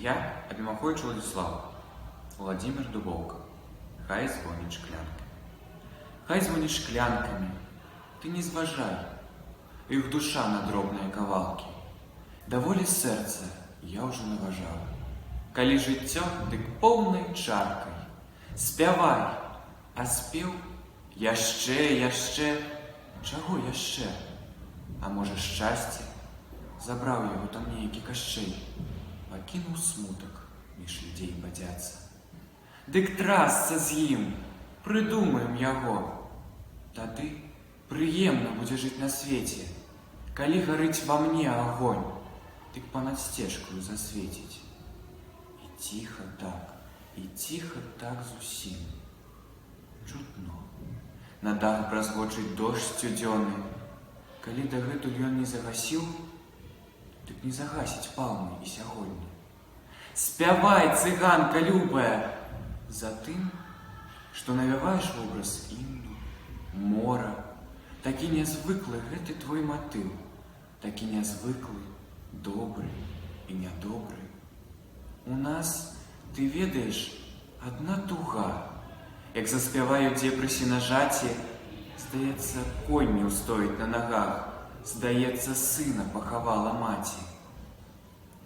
Я Абімахойч Владислав, Владимир Дубовка. Хай дзвонить шклянки. Хай дзвонить шклянками, ти не зважай, їх душа на дробні кавалки. Доволі серце я вже не вважав. Калі життя, дик повною чаркой. Спявай, а спів яще. Чого яще? А може щастя? Забрав його там нейкі Кащей, пакінув смуток між людей падяться. Дик трасца з ім, придумаем яго. Тады прыемна будзе жыць на свеце, калі гарыць ва мне агонь, дык панад сцежкаю засвеціць. І ціха так зусім. Чутно. На дах бразгочыць дождж сцюдзёны. Калі дагэтуль ён не загасіў, дык не загасіць палмы і сягоння. Спявай, цыганка любая, за тым, што навяваеш вобраз інду, мора. Такі нязвыклы гэты твой матыў, такі нязвыклы, добры і нядобры. У нас, ты ведаеш, адна туга. Як заспяваю дзе пры сенажаці, здаецца, конь не ўстоіць на нагах, здаецца, сына пахавала маці.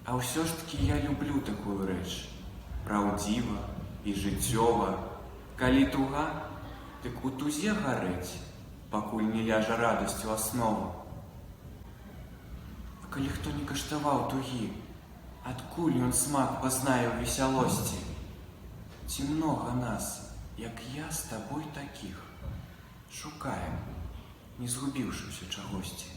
А ўсё ж такі я люблю такую рэч, праўдзіва і жыццёва. Калі туга, дык у тузе гарэць, пакуль не ляжа радасць у аснову. А калі хто не каштаваў тугі, адкуль ён смак пазнае ў весялосці? Ці многа нас, як я з табой такіх, шукаем, не згубіўшыся чагосьці.